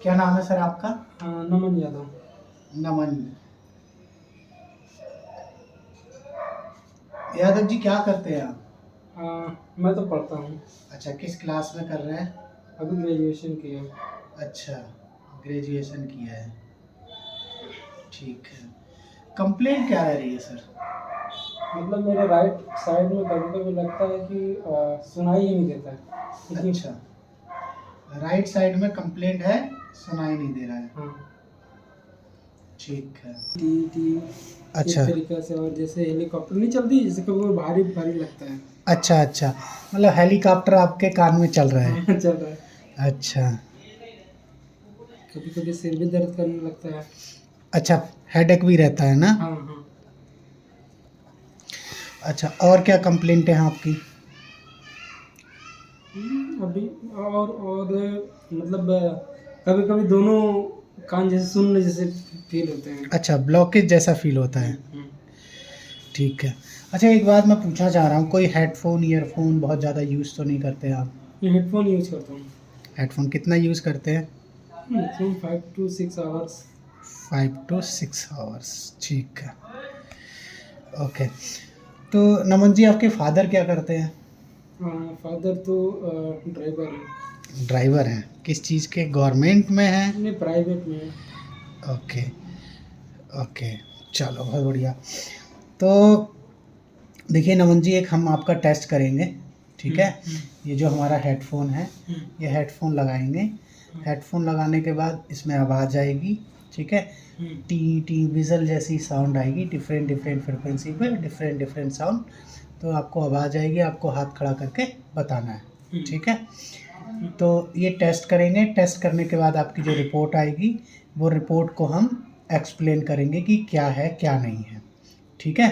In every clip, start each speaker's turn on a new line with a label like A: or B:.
A: क्या नाम है सर आपका?
B: नमन यादव।
A: नमन यादव जी, क्या करते हैं आप?
B: मैं तो पढ़ता हूँ।
A: अच्छा, किस क्लास में कर रहे हैं?
B: अभी ग्रेजुएशन किया।
A: अच्छा, ग्रेजुएशन किया है, ठीक है। कंप्लेंट क्या रह रही है सर?
B: मतलब मेरे राइट साइड में कभी कभी लगता है कि सुनाई ही नहीं देता है।
A: अच्छा, राइट साइड में कंप्लेंट है, सुनाई नहीं दे रहा है।
B: हाँ।
A: ठीक है।
B: टी टी
A: अच्छा।
B: इस तरीके से, और जैसे हेलीकॉप्टर नहीं चलती, जैसे कभी वो भारी भारी लगता है।
A: अच्छा अच्छा, मतलब हेलीकॉप्टर आपके कान में चल रहा है?
B: हाँ, चल रहा है।
A: अच्छा
B: कभी कभी सिर भी दर्द करने लगता है।
A: अच्छा, हेडेक भी रहता है ना?
B: हाँ हाँ।
A: अच्छा, और क्या कंप्लेंट है आपकी?
B: अभी और मतलब कभी कभी दोनों कान जैसे सुनने जैसे फील होते हैं।
A: अच्छा, ब्लॉकेज जैसा फील होता है,
B: हम्म।
A: ठीक है। अच्छा, एक बात मैं पूछना चाह रहा हूँ, कोई हेडफोन ईयरफोन बहुत ज़्यादा यूज़ तो नहीं करते आप?
B: मैं हेडफोन यूज करता हूँ।
A: हेडफोन कितना यूज़ करते हैं?
B: Maximum 5 to 6 hours.
A: 5 to 6 hours, ठीक है, ओके। तो नमन जी, आपके फादर क्या करते हैं?
B: फादर तो ड्राइवर है।
A: ड्राइवर हैं? किस चीज़ के, गवर्नमेंट में हैं?
B: नहीं, प्राइवेट में है।
A: ओके ओके, चलो बहुत बढ़िया। तो देखिए नमन जी, एक हम आपका टेस्ट करेंगे, ठीक है? ये जो हमारा हेडफोन है, ये हेडफोन लगाएंगे। हेडफोन लगाने के बाद इसमें आवाज़ आएगी, ठीक है? टी टी विज़ल जैसी साउंड आएगी, डिफरेंट डिफरेंट फ्रिक्वेंसी पे डिफरेंट डिफरेंट साउंड। तो आपको आवाज़ आएगी, आपको हाथ खड़ा करके बताना है, ठीक है? तो ये टेस्ट करेंगे, टेस्ट करने के बाद आपकी जो रिपोर्ट आएगी, वो रिपोर्ट को हम एक्सप्लेन करेंगे कि क्या है क्या नहीं है, ठीक है?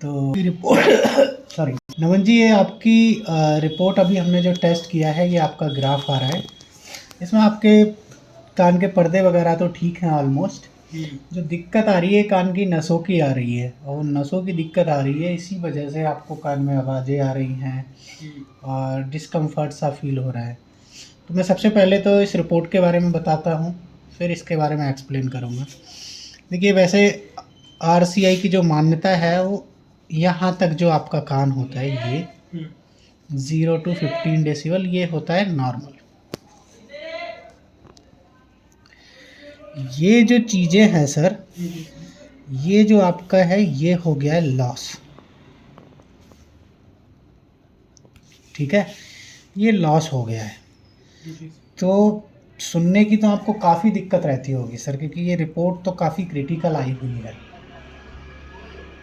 A: तो रिपोर्ट सॉरी नमन जी, ये आपकी रिपोर्ट अभी हमने जो टेस्ट किया है, ये आपका ग्राफ आ रहा है। इसमें आपके कान के पर्दे वगैरह तो ठीक हैं ऑलमोस्ट। जो दिक्कत आ रही है कान की नसों की आ रही है, और नसों की दिक्कत आ रही है, इसी वजह से आपको कान में आवाज़ें आ रही हैं और डिस्कम्फर्ट सा फील हो रहा है। तो मैं सबसे पहले तो इस रिपोर्ट के बारे में बताता हूँ, फिर इसके बारे में एक्सप्लेन करूँगा। देखिए, वैसे आरसीआई की जो मान्यता है, वो यहाँ तक जो आपका कान होता है, ये 0 to 15 डेसिबल ये होता है नॉर्मल। ये जो चीज़ें हैं सर, ये जो आपका है, ये हो गया है लॉस, ठीक है? ये लॉस हो गया है। तो सुनने की तो आपको काफ़ी दिक्कत रहती होगी सर, क्योंकि ये रिपोर्ट तो काफ़ी क्रिटिकल आई हुई है।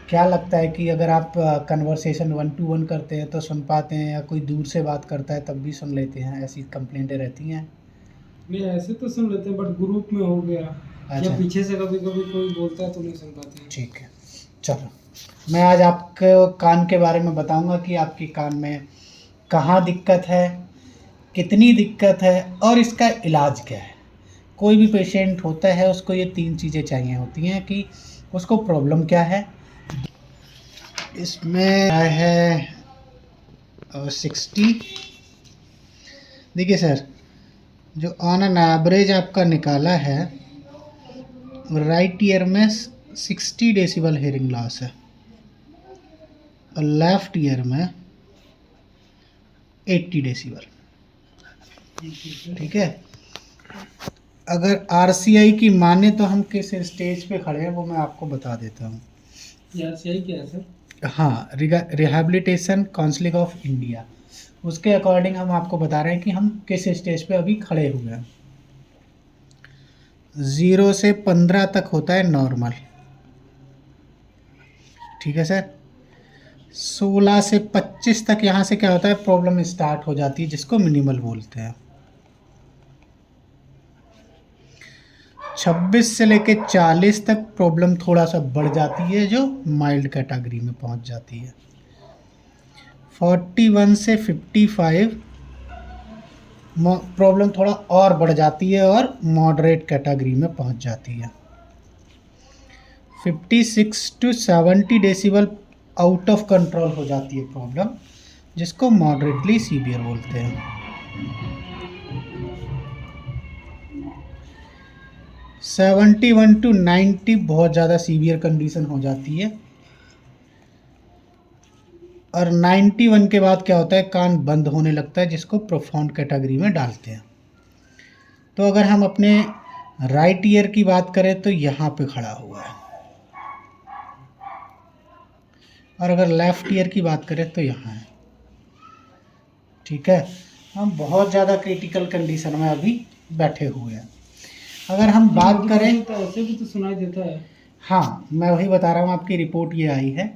A: क्या लगता है कि अगर आप कन्वर्सेशन 1 to 1 करते हैं तो सुन पाते हैं, या कोई दूर से बात करता है तब भी सुन लेते हैं? ऐसी कंप्लेंटें रहती हैं?
B: नहीं, ऐसे तो सुन लेते हैं, बट ग्रुप में हो गया
A: अच्छा।
B: या पीछे से कभी कभी कोई बोलता है तो नहीं सुन पाते हैं।
A: ठीक है, चलो मैं आज आपको कान के बारे में बताऊंगा कि आपकी कान में कहाँ दिक्कत है, कितनी दिक्कत है, और इसका इलाज क्या है। कोई भी पेशेंट होता है, उसको ये 3 चीज़ें चाहिए होती हैं कि उसको प्रॉब्लम क्या है। इसमें है 60। देखिए सर, जो ऑन एन एवरेज आपका निकाला है, राइट ईयर में 60 डेसिबल हेयरिंग लॉस है, और लेफ्ट ईयर में 80 डेसिबल, ठीक है? अगर आरसीआई की माने तो हम किस स्टेज पे खड़े हैं, वो मैं आपको बता देता हूँ।
B: आरसीआई क्या है सर?
A: हाँ, रिहैबिलिटेशन काउंसिल ऑफ इंडिया, उसके अकॉर्डिंग हम आपको बता रहे हैं कि हम किस स्टेज पे अभी खड़े हुए हैं। 0 से 15 तक होता है नॉर्मल, ठीक है सर? 16 से 25 तक यहाँ से क्या होता है, प्रॉब्लम स्टार्ट हो जाती है, जिसको मिनिमल बोलते हैं। 26 से लेके 40 तक प्रॉब्लम थोड़ा सा बढ़ जाती है, जो माइल्ड कैटेगरी में पहुँच जाती है। 41 से 55 प्रॉब्लम थोड़ा और बढ़ जाती है और मॉडरेट कैटेगरी में पहुंच जाती है। 56 to 70 decibel out of control हो जाती है प्रॉब्लम, जिसको मॉडरेटली सीवियर बोलते हैं। 71 to 90 बहुत ज़्यादा सीवियर कंडीशन हो जाती है, और 91 के बाद क्या होता है, कान बंद होने लगता है, जिसको प्रोफाउंड कैटेगरी में डालते हैं। तो अगर हम अपने राइट ईयर की बात करें तो यहाँ पे खड़ा हुआ है, और अगर लेफ्ट ईयर की बात करें तो यहाँ है। ठीक है, हम बहुत ज़्यादा क्रिटिकल कंडीशन में अभी बैठे हुए हैं। अगर हम बात करें
B: तो ऐसे भी तो सुनाई देता है।
A: हाँ, मैं वही बता रहा हूँ, आपकी रिपोर्ट ये आई है।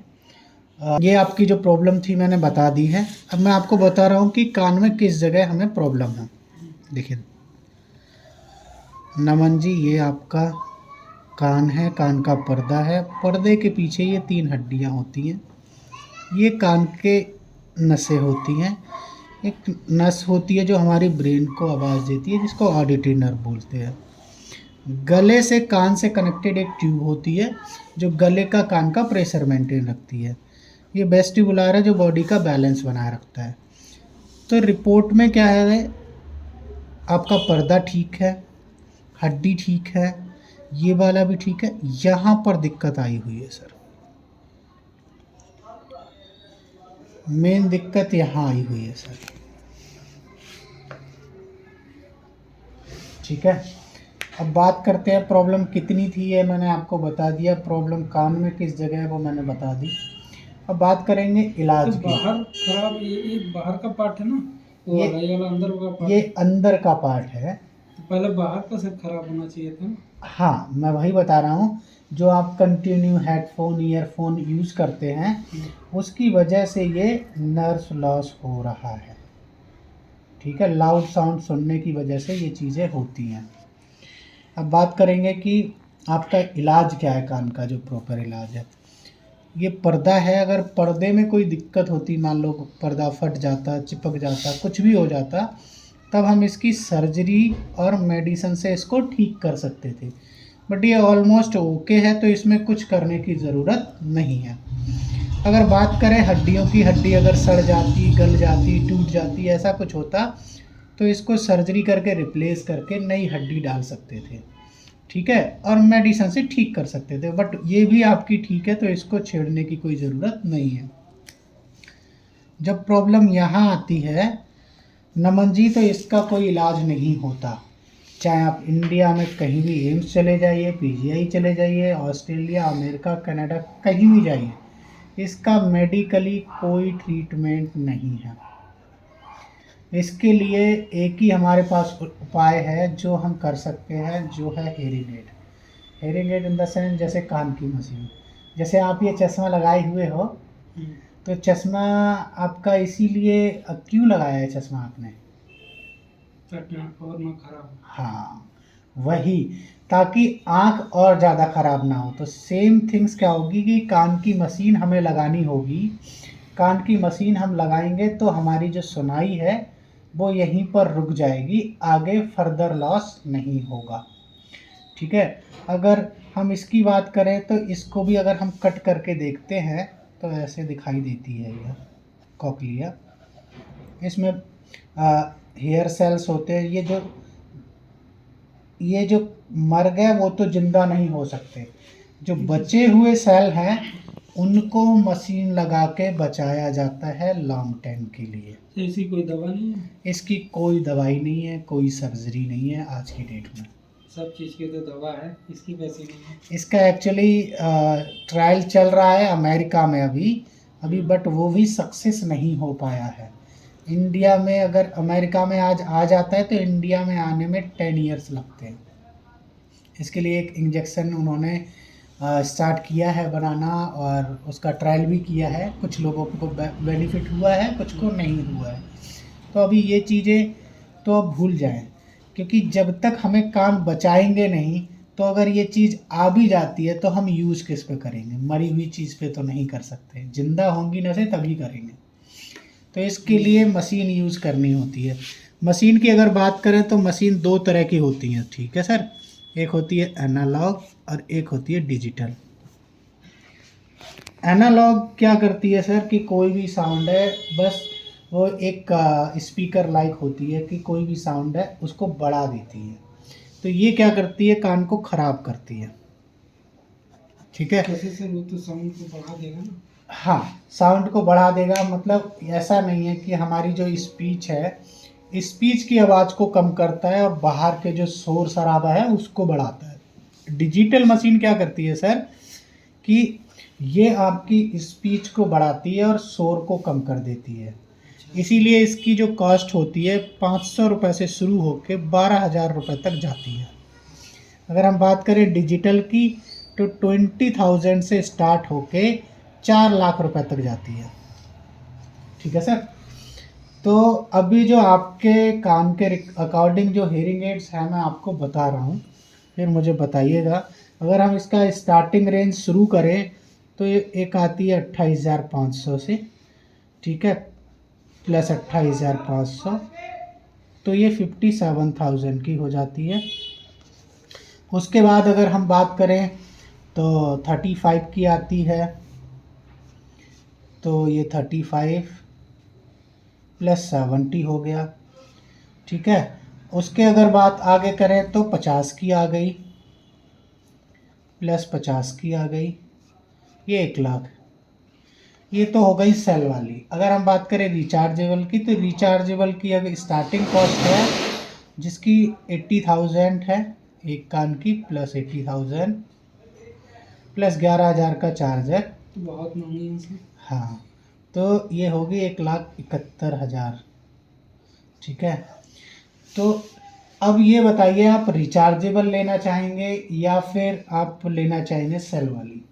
A: ये आपकी जो प्रॉब्लम थी मैंने बता दी है। अब मैं आपको बता रहा हूँ कि कान में किस जगह हमें प्रॉब्लम है। देखिए नमन जी, ये आपका कान है, कान का पर्दा है, पर्दे के पीछे ये 3 हड्डियाँ होती हैं, ये कान के नसें होती हैं। एक नस होती है जो हमारी ब्रेन को आवाज़ देती है, जिसको ऑडिटरी नर्व बोलते हैं। गले से कान से कनेक्टेड एक ट्यूब होती है जो गले का कान का प्रेशर मेंटेन रखती है। ये वेस्टिबुलर है जो बॉडी का बैलेंस बनाए रखता है। तो रिपोर्ट में क्या है, आपका पर्दा ठीक है, हड्डी ठीक है, ये वाला भी ठीक है, यहाँ पर दिक्कत आई हुई है सर। मेन दिक्कत यहाँ आई हुई है सर। ठीक है, अब बात करते हैं प्रॉब्लम कितनी थी, ये मैंने आपको बता दिया। प्रॉब्लम कान में किस जगह है वो मैंने बता दी। अब बात करेंगे इलाज
B: तो
A: की।
B: बाहर खराब, ये बाहर का पार्ट है ना, वो
A: ये-
B: वाला, ये वाला अंदर का पार्ट।
A: ये अंदर का पार्ट है।
B: तो पहले बाहर का सब खराब होना चाहिए था ना।
A: हाँ, मैं वही बता रहा हूँ, जो आप कंटिन्यू हेडफोन ईयरफोन यूज़ करते हैं उसकी वजह से ये नर्व लॉस हो रहा है। ठीक है, लाउड साउंड सुनने की वजह से ये चीज़ें होती हैं। अब बात करेंगे कि आपका इलाज क्या है, कान का जो प्रॉपर इलाज है। ये पर्दा है, अगर पर्दे में कोई दिक्कत होती, मान लो पर्दा फट जाता, चिपक जाता, कुछ भी हो जाता, तब हम इसकी सर्जरी और मेडिसिन से इसको ठीक कर सकते थे। बट ये ऑलमोस्ट ओके है, तो इसमें कुछ करने की ज़रूरत नहीं है। अगर बात करें हड्डियों की, हड्डी अगर सड़ जाती, गल जाती, टूट जाती, ऐसा कुछ होता, तो इसको सर्जरी करके रिप्लेस करके नई हड्डी डाल सकते थे। ठीक है, और मेडिसिन से ठीक कर सकते थे। बट ये भी आपकी ठीक है, तो इसको छेड़ने की कोई ज़रूरत नहीं है। जब प्रॉब्लम यहाँ आती है नमन जी, तो इसका कोई इलाज नहीं होता। चाहे आप इंडिया में कहीं भी एम्स चले जाइए, पीजीआई चले जाइए, ऑस्ट्रेलिया, अमेरिका, कनाडा, कहीं भी जाइए, इसका मेडिकली कोई ट्रीटमेंट नहीं है। इसके लिए एक ही हमारे पास उपाय है जो हम कर सकते हैं, जो है hearing aid. Hearing aid in the sense जैसे कान की मशीन। जैसे आप ये चश्मा लगाए हुए हो, तो चश्मा आपका इसीलिए क्यों लगाया है चश्मा आपने?
B: और ना खराब।
A: हाँ, वही, ताकि आँख और ज़्यादा ख़राब ना हो। तो सेम थिंग्स क्या होगी कि कान की मशीन हमें लगानी होगी। कान की मशीन हम लगाएंगे तो हमारी जो सुनाई है वो यहीं पर रुक जाएगी, आगे फर्दर लॉस नहीं होगा। ठीक है, अगर हम इसकी बात करें तो इसको भी अगर हम कट करके देखते हैं तो ऐसे दिखाई देती है यह कॉक्लिया। इसमें हेयर सेल्स होते हैं, ये जो मर गए वो तो जिंदा नहीं हो सकते। जो बचे हुए सेल हैं उनको मशीन लगा के बचाया जाता है लॉन्ग टाइम के लिए।
B: तो इसकी कोई दवा नहीं है?
A: इसकी कोई दवाई नहीं है, कोई सर्जरी नहीं है आज की डेट में।
B: सब चीज़ की तो दवा है, इसकी वैसी नहीं है।
A: इसका एक्चुअली ट्रायल चल रहा है अमेरिका में अभी बट वो भी सक्सेस नहीं हो पाया है। इंडिया में अगर अमेरिका में आज आ जाता है तो इंडिया में आने में 10 ईयर्स लगते हैं। इसके लिए एक इंजेक्शन उन्होंने स्टार्ट किया है बनाना, और उसका ट्रायल भी किया है। कुछ लोगों को बेनिफिट हुआ है, कुछ को नहीं हुआ है। तो अभी ये चीज़ें तो अब भूल जाएं, क्योंकि जब तक हमें कान बचाएंगे नहीं, तो अगर ये चीज़ आ भी जाती है तो हम यूज़ किस पे करेंगे? मरी हुई चीज़ पे तो नहीं कर सकते, जिंदा होंगी नसें तभी करेंगे। तो इसके लिए मशीन यूज़ करनी होती है। मशीन की अगर बात करें तो मशीन 2 तरह की होती हैं, ठीक है सर। एक होती है एनालॉग और एक होती है डिजिटल। एनालॉग क्या करती है सर कि कोई भी साउंड है, बस वो एक स्पीकर लाइक होती है कि कोई भी साउंड है उसको बढ़ा देती है। तो ये क्या करती है, कान को ख़राब करती है। ठीक है।
B: कैसे सर, वो तो साउंड को बढ़ा देगा ना।
A: हाँ, साउंड को बढ़ा देगा, मतलब ऐसा नहीं है कि हमारी जो स्पीच है, स्पीच की आवाज़ को कम करता है और बाहर के जो शोर शराबा है उसको बढ़ाता है। डिजिटल मशीन क्या करती है सर, कि ये आपकी स्पीच को बढ़ाती है और शोर को कम कर देती है। इसीलिए इसकी जो कॉस्ट होती है 500 रुपये से शुरू होकर 12,000 रुपये तक जाती है। अगर हम बात करें डिजिटल की तो 20,000 से स्टार्ट होके 4 लाख रुपए तक जाती है। ठीक है सर। तो अभी जो आपके कान के अकॉर्डिंग जो हेयरिंग एड्स हैं मैं आपको बता रहा हूँ, फिर मुझे बताइएगा। अगर हम इसका स्टार्टिंग रेंज शुरू करें तो ये एक आती है 28,500 से, ठीक है, प्लस 28,500, तो ये 57,000 की हो जाती है। उसके बाद अगर हम बात करें तो 35 की आती है, तो ये 35 प्लस 70 हो गया। ठीक है। उसके अगर बात आगे करें तो 50 की आ गई, प्लस 50 की आ गई, ये 1 लाख। ये तो हो गई सेल वाली। अगर हम बात करें रिचार्जेबल की, तो रिचार्जेबल की अगर स्टार्टिंग कॉस्ट है जिसकी 80,000 है एक कान की, प्लस 80,000 प्लस 11,000 का चार्जर।
B: तो बहुत महंगी है सर।
A: हाँ, तो ये होगी 1,71,000। ठीक है। तो अब ये बताइए, आप रिचार्जेबल लेना चाहेंगे या फिर आप लेना चाहेंगे सेल वाली?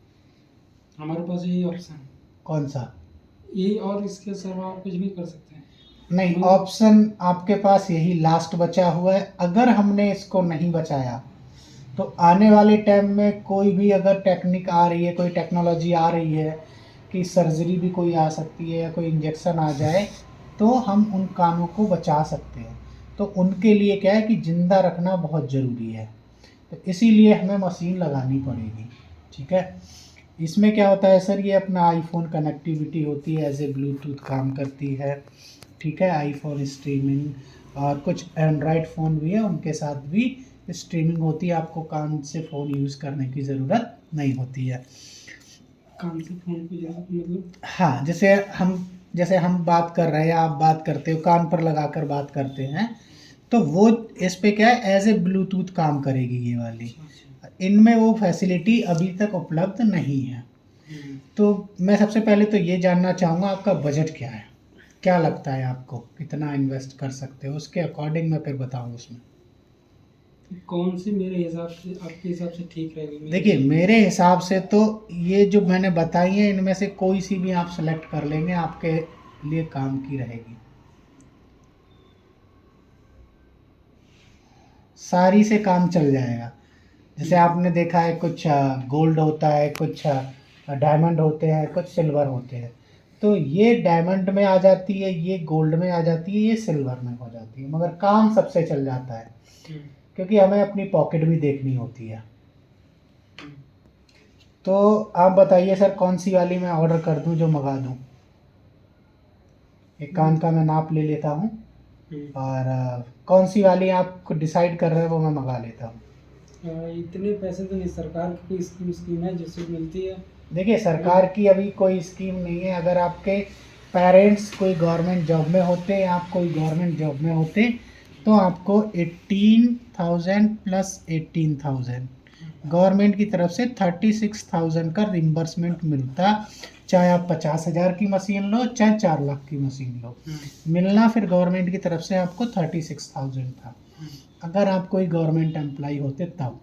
B: हमारे पास यही ऑप्शन है,
A: कौन सा?
B: यही, और इसके सिवा आप कुछ भी कर सकते हैं।
A: नहीं,
B: मगर
A: ऑप्शन आपके पास यही लास्ट बचा हुआ है। अगर हमने इसको नहीं बचाया तो आने वाले टाइम में कोई भी अगर टेक्निक आ रही है, कोई टेक्नोलॉजी आ रही है कि सर्जरी भी कोई आ सकती है या कोई इंजेक्शन आ जाए, तो हम उन कानों को बचा सकते हैं। तो उनके लिए क्या है कि ज़िंदा रखना बहुत ज़रूरी है, तो इसीलिए हमें मशीन लगानी पड़ेगी। ठीक है। इसमें क्या होता है सर, ये अपना आईफोन कनेक्टिविटी होती है, एज ए ब्लूटूथ काम करती है। ठीक है। आईफोन स्ट्रीमिंग और कुछ एंड्रॉयड फ़ोन भी है, उनके साथ भी स्ट्रीमिंग होती है। आपको कान से फ़ोन यूज़ करने की ज़रूरत नहीं होती है।
B: कान से फोन की जरूरत मतलब?
A: हाँ, जैसे हम बात कर रहे हैं, आप बात करते हो कान पर लगाकर बात करते हैं, तो वो इस पे क्या है, एज ए ब्लूटूथ काम करेगी ये वाली।
B: अच्छा।
A: इनमें वो फैसिलिटी अभी तक उपलब्ध नहीं है।
B: हम्म।
A: तो मैं सबसे पहले तो ये जानना चाहूँगा आपका बजट क्या है, क्या लगता है आपको कितना इन्वेस्ट कर सकते हो, उसके अकॉर्डिंग मैं फिर बताऊँ उसमें।
B: कौन सी मेरे हिसाब से, आपके हिसाब से ठीक रहेगी मेरे
A: देखिए,
B: लिए?
A: मेरे हिसाब से तो ये जो मैंने बताई है इनमें से कोई सी भी आप सेलेक्ट कर लेंगे, आपके लिए काम की रहेगी। सारी से काम चल जाएगा। जैसे आपने देखा है कुछ गोल्ड होता है, कुछ डायमंड होते हैं, कुछ सिल्वर होते हैं। तो ये डायमंड में आ जाती है, ये गोल्ड में आ जाती है, ये सिल्वर में हो जाती है, मगर काम सबसे चल जाता है
B: हम्म।
A: क्योंकि हमें अपनी पॉकेट भी देखनी होती है।
B: हम्म।
A: तो आप बताइए सर, कौन सी वाली मैं ऑर्डर कर दूं जो मंगा दूं? एक कान का मैं नाप ले लेता हूँ
B: हम्म।
A: और कौन सी वाली आप डिसाइड कर रहे हैं वो मैं मंगा लेता हूँ।
B: इतने पैसे तो नहीं, सरकार की कोई स्कीम स्कीम है जिससे मिलती है?
A: देखिए, सरकार की अभी कोई स्कीम नहीं है। अगर आपके पेरेंट्स कोई गवर्नमेंट जॉब में होते, आप कोई गवर्नमेंट जॉब में होते, तो आपको 18,000 प्लस 18,000 गवर्नमेंट की तरफ से 36,000 का रिम्बर्समेंट मिलता। चाहे आप 50,000 की मशीन लो, चाहे 4 लाख की मशीन लो, मिलना फिर गवर्नमेंट की तरफ से आपको 36,000 था। अगर आप कोई गवर्नमेंट एम्प्लॉय होते तब,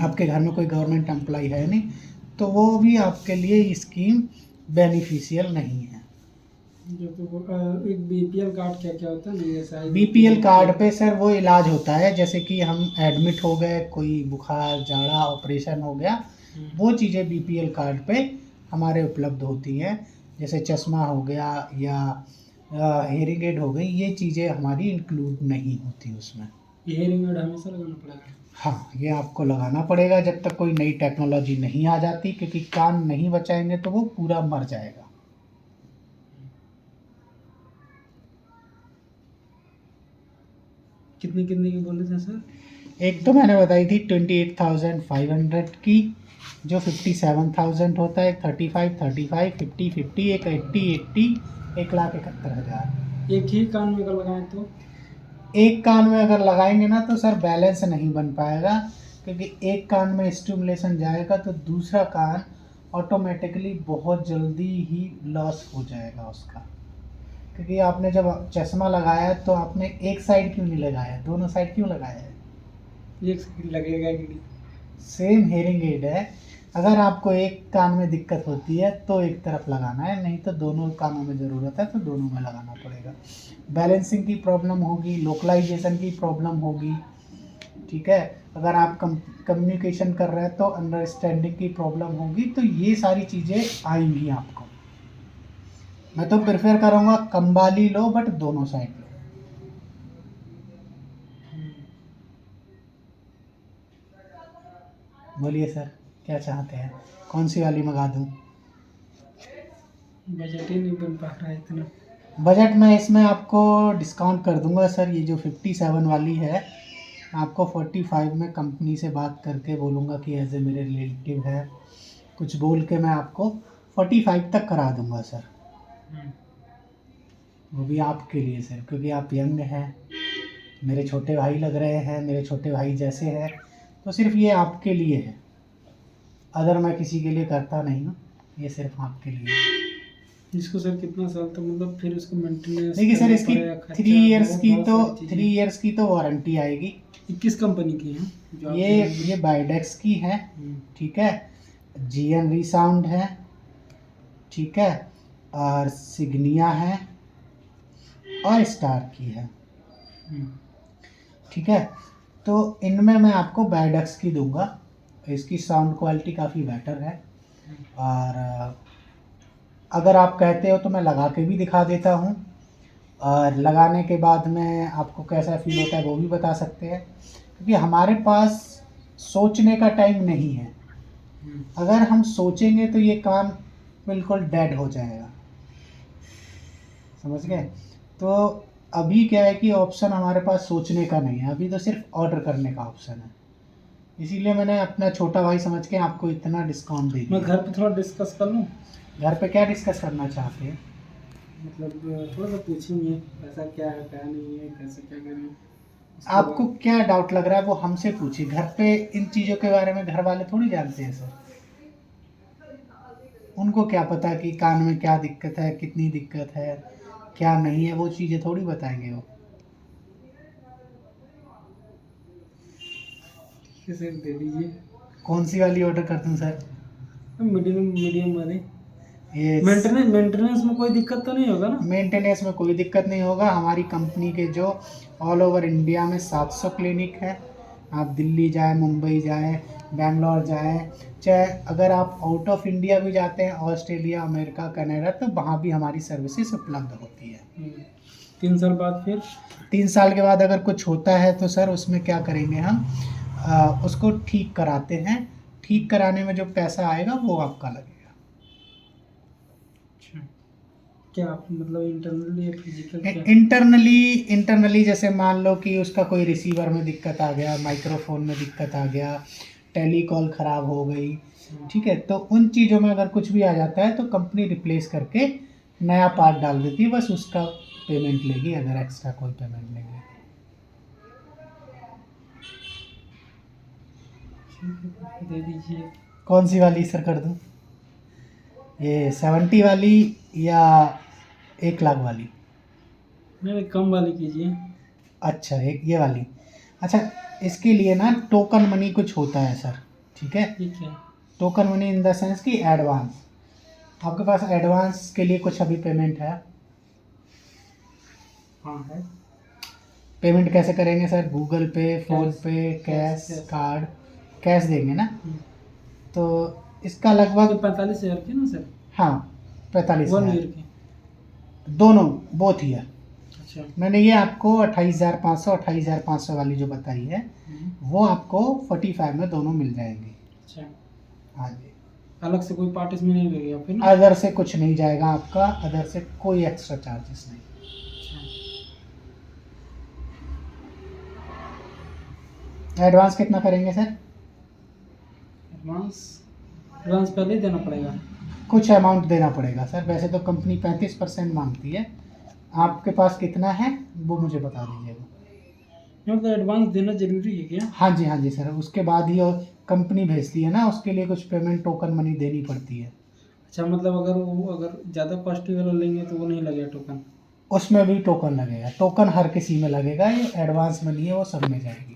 A: आपके घर में कोई गवर्नमेंट एम्प्लॉय है नहीं, तो वो भी आपके लिए स्कीम बेनिफिशियल नहीं है।
B: जो तो एक बीपीएल कार्ड क्या क्या होता है नहीं, जैसे
A: बीपीएल कार्ड पे सर वो इलाज होता है, जैसे कि हम एडमिट हो गए, कोई बुखार जाड़ा ऑपरेशन हो गया, वो चीज़ें बीपीएल कार्ड पे हमारे उपलब्ध होती हैं। जैसे चश्मा हो गया या हेयरिंग एड हो गई, ये चीज़ें हमारी इंक्लूड नहीं होती उसमें।
B: हियरिंग एड हमेशा लगाना पड़ेगा?
A: हाँ, ये आपको लगाना पड़ेगा जब तक कोई नई टेक्नोलॉजी नहीं आ जाती, क्योंकि कान नहीं बचाएंगे तो वो पूरा मर जाएगा।
B: कितने कितने के बोले थे सर?
A: एक तो मैंने बताई थी 28,500 की, जो 57,000 होता है, 35, 35, 50, 50, एक 80, 1,71,000।
B: एक ही कान में अगर लगाएं तो?
A: एक कान में अगर लगाएंगे ना तो सर बैलेंस नहीं बन पाएगा, क्योंकि एक कान में स्टिमुलेशन जाएगा तो दूसरा कान ऑटोमेटिकली बहुत जल्दी ही लॉस हो जाएगा उसका। क्योंकि आपने जब चश्मा लगाया तो आपने एक साइड क्यों नहीं लगाया, दोनों साइड क्यों लगाया है?
B: एक सेकंड लगेगा कि नहीं?
A: सेम हेयरिंग एड है। अगर आपको एक कान में दिक्कत होती है तो एक तरफ लगाना है, नहीं तो दोनों कानों में ज़रूरत है तो दोनों में लगाना पड़ेगा। बैलेंसिंग की प्रॉब्लम होगी, लोकलाइजेशन की प्रॉब्लम होगी, ठीक है। अगर आप कम्युनिकेशन कर रहे हैं तो अंडरस्टैंडिंग की प्रॉब्लम होगी, तो ये सारी चीज़ें आएंगी आपको। मैं तो प्रेफर करूँगा कम वाली लो, बट दोनों साइड लो। बोलिए सर, क्या चाहते हैं, कौन सी वाली मंगा दूँ?
B: बजट ही नहीं बन पा रहा है इतना।
A: बजट में इसमें आपको डिस्काउंट कर दूंगा सर। ये जो 57 वाली है, आपको 45 में कंपनी से बात करके बोलूँगा कि एज ए मेरे रिलेटिव है, कुछ बोल के मैं आपको 45 तक करा दूंगा सर। वो भी आपके लिए सर, क्योंकि आप यंग हैं, मेरे छोटे भाई लग रहे हैं, मेरे छोटे भाई जैसे हैं, तो सिर्फ ये आपके लिए है। अदर मैं किसी के लिए करता नहीं हूँ, ये सिर्फ आपके लिए है।
B: इसको सर कितना साल तक मतलब फिर उसको मेंटेनेंस
A: देखिए सर,
B: करना
A: इसकी
B: पड़ेगा, खर्चा
A: 3 इयर्स
B: बहुत
A: की
B: बहुत
A: तो
B: सारी चीजें।
A: 3 इयर्स की तो वारंटी आएगी।
B: ये किस कंपनी की है जो आप
A: ये
B: दे रहे हैं?
A: ये बायोडेक्स की है, ठीक है। जीएन रीसाउंड है, ठीक है, और सिग्निया है, और स्टार की है, ठीक है। तो इनमें मैं आपको बायोडेक्स की दूंगा, इसकी साउंड क्वालिटी काफ़ी बेटर है। और अगर आप कहते हो तो मैं लगा के भी दिखा देता हूँ, और लगाने के बाद में आपको कैसा फील होता है वो भी बता सकते हैं, क्योंकि हमारे पास सोचने का टाइम नहीं है। अगर हम सोचेंगे तो ये काम बिल्कुल डेड हो जाएगा, समझ गए। तो अभी क्या है कि ऑप्शन हमारे पास सोचने का नहीं है, अभी तो सिर्फ ऑर्डर करने का ऑप्शन है। इसीलिए मैंने अपना छोटा भाई समझ के आपको इतना डिस्काउंट दे
B: मैं
A: दिया।
B: घर पे थोड़ा डिस्कस कर लूँ?
A: घर पे क्या डिस्कस करना चाहते हैं?
B: मतलब थोड़ा सा पूछेंगे ऐसा क्या है क्या नहीं है, कैसे क्या करें उसके
A: आपको
B: बाद।
A: क्या डाउट लग रहा है वो हमसे पूछिए। घर पे इन चीज़ों के बारे में घर वाले थोड़ी जानते हैं सर। उनको क्या पता कि कान में क्या दिक्कत है, कितनी दिक्कत है, क्या नहीं है, वो चीज़ें थोड़ी बताएंगे वो।
B: ठीक है सर, दे दीजिए।
A: कौन सी वाली ऑर्डर कर दूं सर?
B: मीडियम मीडियम वाले।
A: ये
B: मेंटेनेंस में कोई दिक्कत तो नहीं होगा ना?
A: मेंटेनेंस में कोई दिक्कत नहीं होगा। हमारी कंपनी के जो ऑल ओवर इंडिया में 700 क्लिनिक है, आप दिल्ली जाए, मुंबई जाए, बेंगलोर जाए, चाहे अगर आप आउट ऑफ इंडिया भी जाते हैं, ऑस्ट्रेलिया, अमेरिका, कनाडा, तो वहाँ भी हमारी सर्विसेज उपलब्ध होती है।
B: 3 साल बाद फिर?
A: 3 साल के बाद अगर कुछ होता है तो सर उसमें क्या करेंगे हम, उसको ठीक कराते हैं। ठीक कराने में जो पैसा आएगा वो आपका लगेगा।
B: अच्छा, क्या आप मतलब इंटरनली या फिजिकल क्या?
A: इंटरनली जैसे मान लो कि उसका कोई रिसीवर में दिक्कत आ गया, माइक्रोफोन में दिक्कत आ गया, टेलीकॉल ख़राब हो गई, ठीक है, तो उन चीज़ों में अगर कुछ भी आ जाता है तो कंपनी रिप्लेस करके नया पार्ट डाल देती है, बस उसका पेमेंट लेगी, अगर एक्स्ट्रा कोई पेमेंट नहीं लेगी।
B: दे दीजिए।
A: कौन सी वाली सर कर दूँ? ये 70 वाली या 1 लाख वाली?
B: नहीं, कम वाली कीजिए।
A: अच्छा, एक ये वाली। अच्छा, इसके लिए ना टोकन मनी कुछ होता है सर, ठीक है।
B: ठीक है।
A: Token money in the sense कि एडवांस। आपके पास एडवांस के लिए कुछ अभी पेमेंट है?
B: हाँ है।
A: पेमेंट कैसे करेंगे सर? गूगल पे, फ़ोन पे, कैश,
B: कैश।
A: कार्ड? कैश देंगे ना? तो इसका लगभग
B: 45,000 की ना सर?
A: हाँ, 45,000
B: 1 ईयर की?
A: दोनों, बोथ ईयर।
B: अच्छा।
A: मैंने ये आपको 28,500 वाली जो बताई है वो आपको 45 में दोनों मिल जाएंगी।
B: अच्छा,
A: हाँ जी।
B: अलग से कोई पार्ट इसमें नहीं लगेगा फिर ना?
A: अदर से कुछ नहीं जाएगा आपका, अदर से कोई एक्स्ट्रा चार्जेस नहीं।
B: अच्छा।
A: एडवांस कितना करेंगे सर?
B: एडवांस एडवांस पहले ही देना पड़ेगा।
A: कुछ अमाउंट देना पड़ेगा सर, वैसे तो कंपनी 35% मांगती है, आपके पास कितना है वो मुझे बता दीजिएगा।
B: मतलब एडवांस देना जरूरी है क्या?
A: हाँ जी सर, उसके बाद ही कंपनी भेजती है ना, उसके लिए कुछ पेमेंट टोकन मनी देनी पड़ती है।
B: अच्छा, मतलब अगर ज़्यादा कॉस्टली वाला लेंगे तो वो नहीं लगेगा टोकन?
A: उसमें भी टोकन लगेगा, टोकन हर किसी में लगेगा, ये एडवांस मनी है वो सब में जाएगी।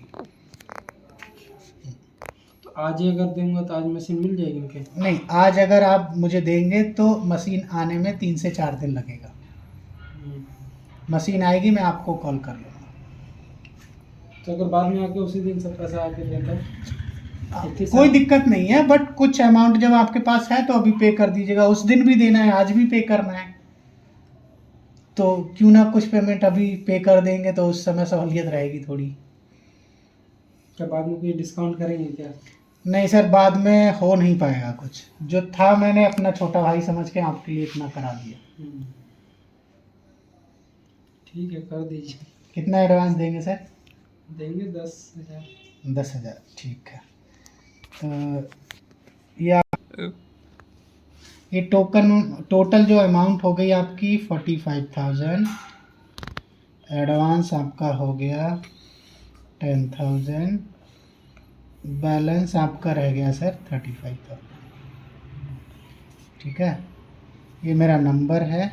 B: तो आज ही अगर दूंगा तो आज मशीन मिल जाएगी इनके?
A: नहीं, आज अगर आप मुझे देंगे तो मशीन आने में 3 से 4 दिन लगेगा। मशीन आएगी, मैं आपको कॉल कर लूँगा।
B: तो अगर बाद में आके उसी दिन सब पैसा आके देता है?
A: कोई दिक्कत नहीं है, बट कुछ अमाउंट जब आपके पास है तो अभी पे कर दीजिएगा, उस दिन भी देना है, आज भी पे करना है, तो क्यों ना कुछ पेमेंट अभी पे कर देंगे तो उस समय सहूलियत रहेगी थोड़ी।
B: क्या बाद में कोई डिस्काउंट करेंगे क्या?
A: नहीं सर, बाद में हो नहीं पाएगा कुछ, जो था मैंने अपना छोटा भाई समझ के आपके लिए इतना करा दिया।
B: ठीक है, कर दीजिए।
A: कितना एडवांस देंगे सर?
B: देंगे 10,000।
A: 10,000, ठीक है। तो ये टोटल जो अमाउंट हो गई आपकी 45,000, एडवांस आपका हो गया 10,000, बैलेंस आपका रह गया सर 35,000। ठीक है, ये मेरा नंबर है,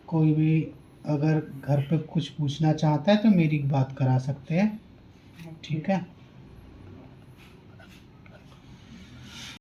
A: कोई भी अगर घर पे कुछ पूछना चाहता है तो मेरी बात करा सकते हैं। ठीक है।